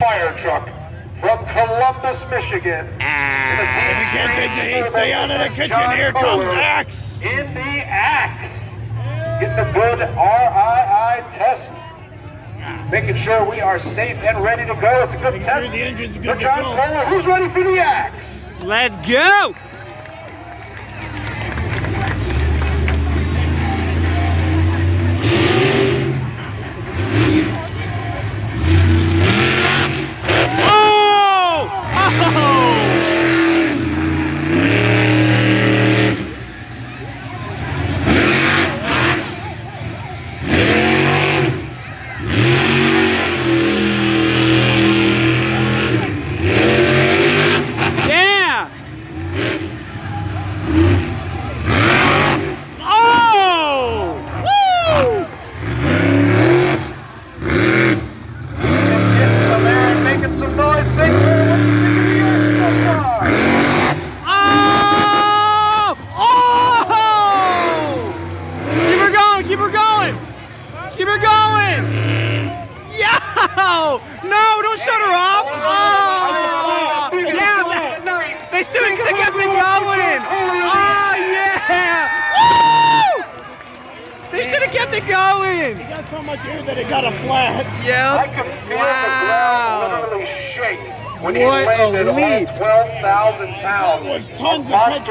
fire truck from Columbus, Michigan. You can't take the heat. Stay out of the kitchen. Here comes Axe. In the Axe. Getting a good RII test. Making sure we are safe and ready to go. It's a good test. Sure the engine's good for John to go. Kohler. Who's ready for the Axe? Let's go! Keep her going! Yo! No, don't shut her off! Oh! Yeah, they should have kept it going! Oh, yeah! Woo! They should have kept it going! He got so much air that it got a flat. Yep. I could feel the ground literally shake when he What a landed on leap. 12,000 pounds. That was tons of petrol.